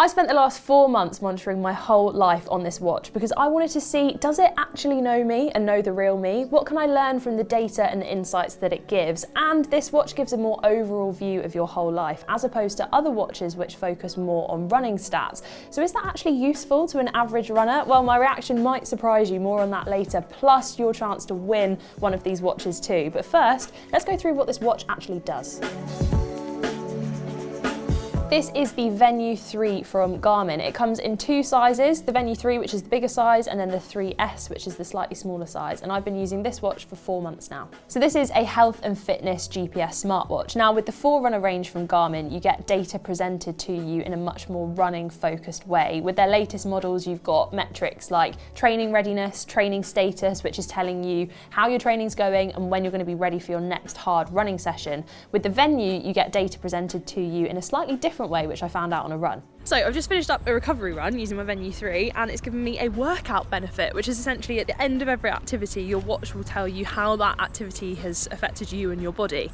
I spent the last 4 months monitoring my whole life on this watch because I wanted to see, does it actually know me and know the real me? What can I learn from the data and the insights that it gives? And this watch gives a more overall view of your whole life as opposed to other watches which focus more on running stats. So is that actually useful to an average runner? Well, my reaction might surprise you, more on that later, plus your chance to win one of these watches too. But first, let's go through what this watch actually does. This is the Venu 3 from Garmin. It comes in 2 sizes, the Venu 3, which is the bigger size, and then the 3S, which is the slightly smaller size. And I've been using this watch for 4 months now. So this is a health and fitness GPS smartwatch. Now with the Forerunner range from Garmin, you get data presented to you in a much more running focused way. With their latest models, you've got metrics like training readiness, training status, which is telling you how your training's going and when you're going to be ready for your next hard running session. With the Venu, you get data presented to you in a slightly different way, which I found out on a run. So I've just finished up a recovery run using my Venu 3 and it's given me a workout benefit, which is essentially at the end of every activity, your watch will tell you how that activity has affected you and your body.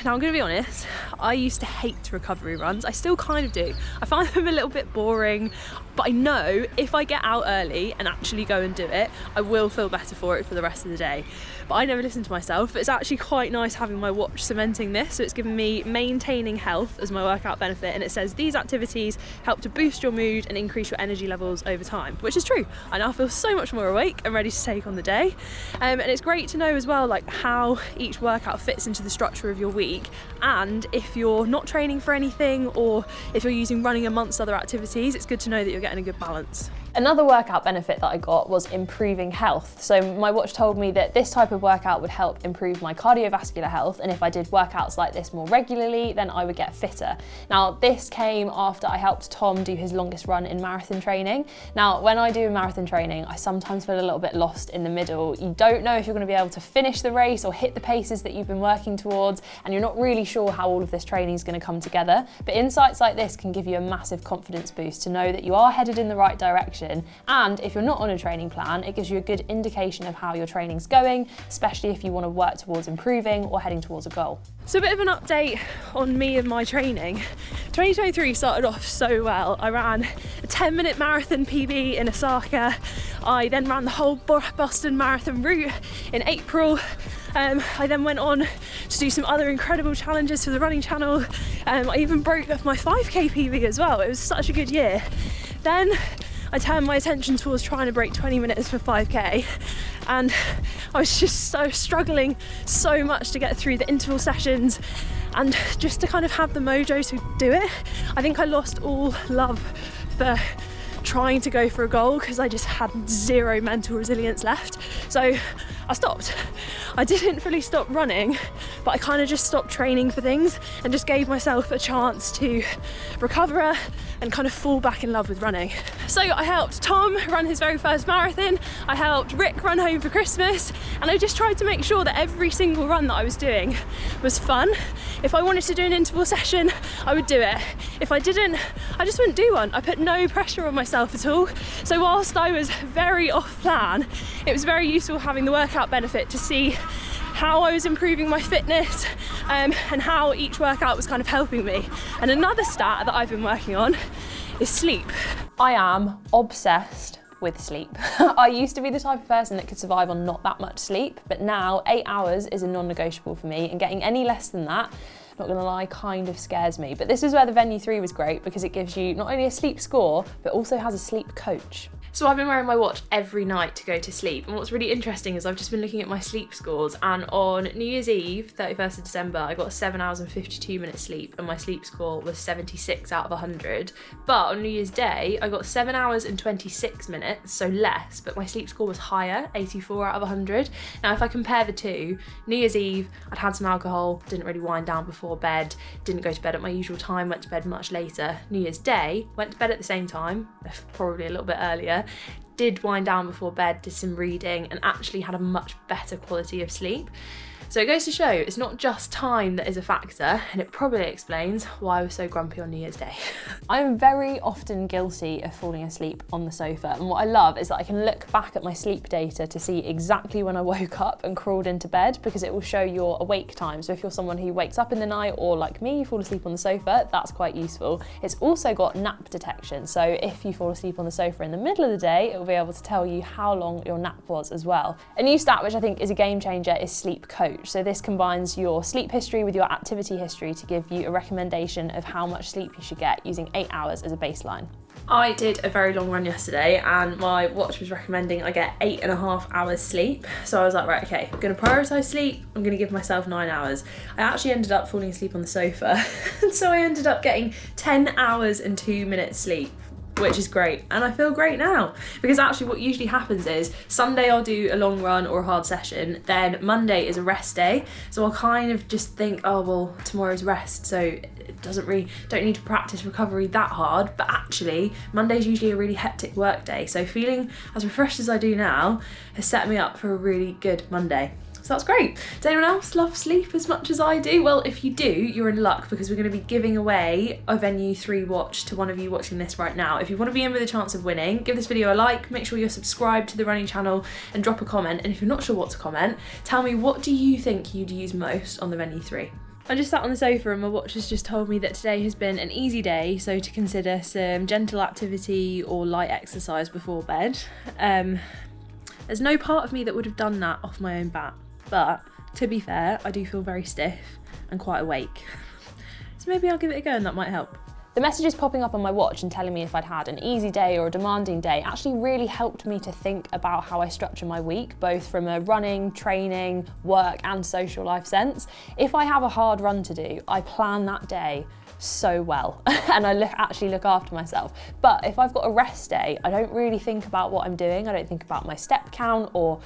Now I'm going to be honest, I used to hate recovery runs. I still kind of do. I find them a little bit boring, but I know if I get out early and actually go and do it, I will feel better for it for the rest of the day. But I never listen to myself. But it's actually quite nice having my watch cementing this. So it's given me maintaining health as my workout benefit, and it says these activities help to boost your mood and increase your energy levels over time, which is true. I now feel so much more awake and ready to take on the day. And it's great to know as well, like how each workout fits into the structure of your week, and if you're not training for anything or if you're using running amongst other activities, it's good to know that you're getting a good balance. Another workout benefit that I got was improving health. So my watch told me that this type of workout would help improve my cardiovascular health, and if I did workouts like this more regularly, then I would get fitter. Now this came after I helped Tom do his longest run in marathon training. Now when I do marathon training, I sometimes feel a little bit lost in the middle. You don't know if you're going to be able to finish the race or hit the paces that you've been working towards, and you're not really sure how all of this training is going to come together. But insights like this can give you a massive confidence boost to know that you are headed in the right direction. And if you're not on a training plan, it gives you a good indication of how your training's going, especially if you want to work towards improving or heading towards a goal. So a bit of an update on me and my training. 2023 started off so well. I ran a 10-minute marathon PB in Osaka. I then ran the whole Boston Marathon route in April. I then went on to do some other incredible challenges for the Running Channel. I even broke my 5k PB as well. It was such a good year. Then I turned my attention towards trying to break 20 minutes for 5k, and I was just so struggling so much to get through the interval sessions and just to kind of have the mojo to do it. I think I lost all love for trying to go for a goal because I just had zero mental resilience left. So I stopped. I didn't fully stop running, but I kind of just stopped training for things and just gave myself a chance to recover and kind of fall back in love with running. So I helped Tom run his very first marathon, I helped Rick run home for Christmas, and I just tried to make sure that every single run that I was doing was fun. If I wanted to do an interval session, I would do it. If I didn't, I just wouldn't do one. I put no pressure on myself at all. So whilst I was very off plan, it was very useful having the workout benefit to see how I was improving my fitness and how each workout was kind of helping me. And another stat that I've been working on is sleep. I am obsessed with sleep. I used to be the type of person that could survive on not that much sleep, but now 8 hours is a non-negotiable for me, and getting any less than that, not gonna lie, kind of scares me. But this is where the Venu 3 was great because it gives you not only a sleep score, but also has a sleep coach. So I've been wearing my watch every night to go to sleep, and what's really interesting is I've just been looking at my sleep scores, and on New Year's Eve, 31st of December, I got 7 hours and 52 minutes sleep, and my sleep score was 76 out of 100. But on New Year's Day, I got 7 hours and 26 minutes, so less, but my sleep score was higher, 84 out of 100. Now if I compare the two, New Year's Eve, I'd had some alcohol, didn't really wind down before bed, didn't go to bed at my usual time, went to bed much later. New Year's Day, went to bed at the same time, probably a little bit earlier, did wind down before bed, did some reading, and actually had a much better quality of sleep. So it goes to show it's not just time that is a factor, and it probably explains why I was so grumpy on New Year's Day. I am very often guilty of falling asleep on the sofa, and what I love is that I can look back at my sleep data to see exactly when I woke up and crawled into bed, because it will show your awake time. So if you're someone who wakes up in the night, or like me, you fall asleep on the sofa, that's quite useful. It's also got nap detection, so if you fall asleep on the sofa in the middle of the day, it will be able to tell you how long your nap was as well. A new stat which I think is a game changer is Sleep Coach. So this combines your sleep history with your activity history to give you a recommendation of how much sleep you should get, using 8 hours as a baseline. I did a very long run yesterday and my watch was recommending I get 8.5 hours sleep. So I was like, right, okay, I'm gonna prioritise sleep, I'm gonna give myself 9 hours. I actually ended up falling asleep on the sofa and so I ended up getting 10 hours and 2 minutes sleep, which is great, and I feel great now, because actually what usually happens is Sunday I'll do a long run or a hard session, then Monday is a rest day, so I'll kind of just think, oh well, tomorrow's rest, so it don't need to practice recovery that hard. But actually Monday's usually a really hectic work day, so feeling as refreshed as I do now has set me up for a really good Monday. So that's great. Does anyone else love sleep as much as I do? Well, if you do, you're in luck, because we're going to be giving away a Venu 3 watch to one of you watching this right now. If you want to be in with a chance of winning, give this video a like, make sure you're subscribed to the running channel and drop a comment. And if you're not sure what to comment, tell me, what do you think you'd use most on the Venu 3? I just sat on the sofa and my watch has just told me that today has been an easy day, so to consider some gentle activity or light exercise before bed. There's no part of me that would have done that off my own bat. But to be fair, I do feel very stiff and quite awake. So maybe I'll give it a go and that might help. The messages popping up on my watch and telling me if I'd had an easy day or a demanding day actually really helped me to think about how I structure my week, both from a running, training, work and social life sense. If I have a hard run to do, I plan that day so well and I actually look after myself. But if I've got a rest day, I don't really think about what I'm doing. I don't think about my step count or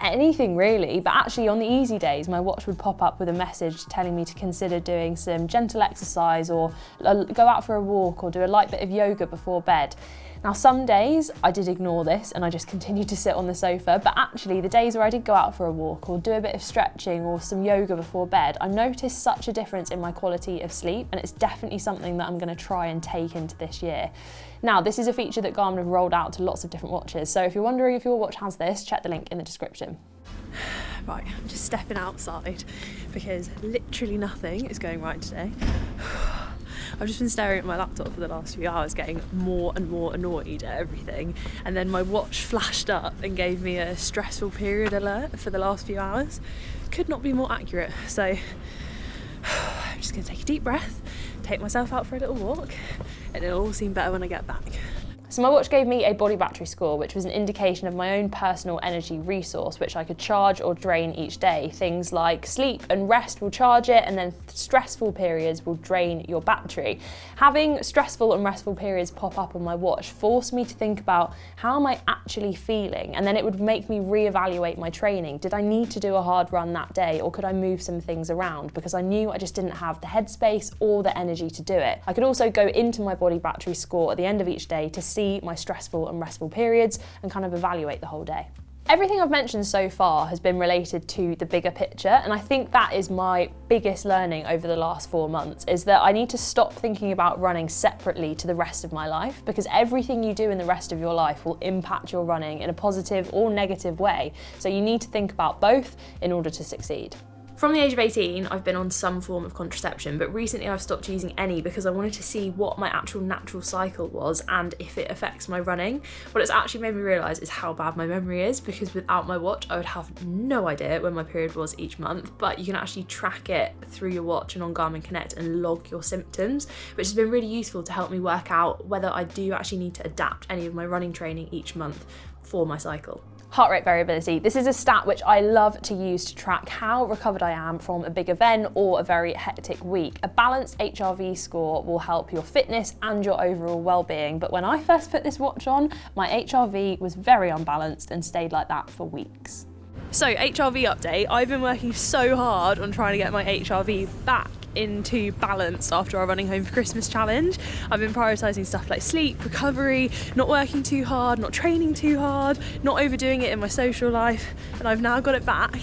anything really, but actually on the easy days my watch would pop up with a message telling me to consider doing some gentle exercise or go out for a walk or do a light bit of yoga before bed. Now some days I did ignore this and I just continued to sit on the sofa, but actually the days where I did go out for a walk or do a bit of stretching or some yoga before bed, I noticed such a difference in my quality of sleep, and it's definitely something that I'm going to try and take into this year. Now this is a feature that Garmin have rolled out to lots of different watches, so if you're wondering if your watch has this, check the link in the description. Right, I'm just stepping outside because literally nothing is going right today. I've just been staring at my laptop for the last few hours, getting more and more annoyed at everything, and then my watch flashed up and gave me a stressful period alert for the last few hours. Could not be more accurate, so I'm just going to take a deep breath, take myself out for a little walk, and it'll all seem better when I get back. So my watch gave me a body battery score, which was an indication of my own personal energy resource, which I could charge or drain each day. Things like sleep and rest will charge it, and then stressful periods will drain your battery. Having stressful and restful periods pop up on my watch forced me to think about, how am I actually feeling? And then it would make me reevaluate my training. Did I need to do a hard run that day, or could I move some things around? Because I knew I just didn't have the headspace or the energy to do it. I could also go into my body battery score at the end of each day to see my stressful and restful periods and kind of evaluate the whole day. Everything I've mentioned so far has been related to the bigger picture, and I think that is my biggest learning over the last 4 months, is that I need to stop thinking about running separately to the rest of my life, because everything you do in the rest of your life will impact your running in a positive or negative way. So you need to think about both in order to succeed. From the age of 18, I've been on some form of contraception, but recently I've stopped using any because I wanted to see what my actual natural cycle was and if it affects my running. What it's actually made me realise is how bad my memory is, because without my watch I would have no idea when my period was each month, but you can actually track it through your watch and on Garmin Connect and log your symptoms, which has been really useful to help me work out whether I do actually need to adapt any of my running training each month for my cycle. Heart rate variability. This is a stat which I love to use to track how recovered I am from a big event or a very hectic week. A balanced HRV score will help your fitness and your overall well-being, but when I first put this watch on, my HRV was very unbalanced and stayed like that for weeks. So HRV update, I've been working so hard on trying to get my HRV back into balance after our Running Home for Christmas challenge. I've been prioritising stuff like sleep, recovery, not working too hard, not training too hard, not overdoing it in my social life, and I've now got it back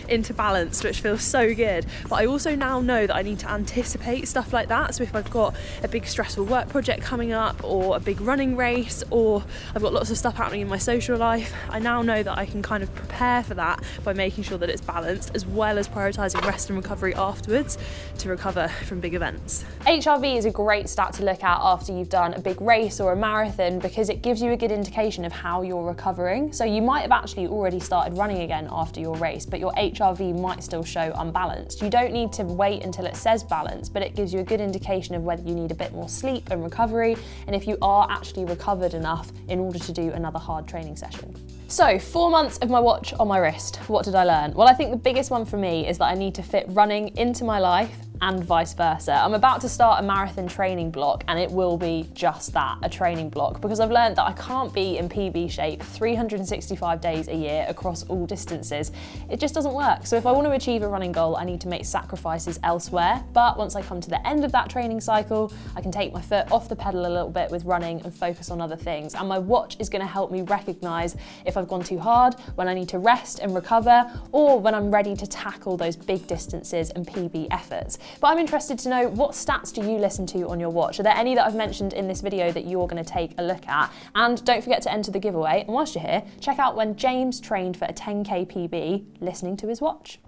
into balanced, which feels so good. But I also now know that I need to anticipate stuff like that. So if I've got a big stressful work project coming up, or a big running race, or I've got lots of stuff happening in my social life, I now know that I can kind of prepare for that by making sure that it's balanced, as well as prioritising rest and recovery afterwards to recover from big events. HRV is a great stat to look at after you've done a big race or a marathon, because it gives you a good indication of how you're recovering. So you might have actually already started running again after your race, but your HRV might still show unbalanced. You don't need to wait until it says balanced, but it gives you a good indication of whether you need a bit more sleep and recovery, and if you are actually recovered enough in order to do another hard training session. So 4 months of my watch on my wrist. What did I learn? Well, I think the biggest one for me is that I need to fit running into my life and vice versa. I'm about to start a marathon training block, and it will be just that, a training block, because I've learned that I can't be in PB shape 365 days a year across all distances. It just doesn't work. So if I want to achieve a running goal, I need to make sacrifices elsewhere. But once I come to the end of that training cycle, I can take my foot off the pedal a little bit with running and focus on other things. And my watch is going to help me recognize if I've gone too hard, when I need to rest and recover, or when I'm ready to tackle those big distances and PB efforts. But I'm interested to know, what stats do you listen to on your watch? Are there any that I've mentioned in this video that you're going to take a look at? And don't forget to enter the giveaway. And whilst you're here, check out when James trained for a 10K PB listening to his watch.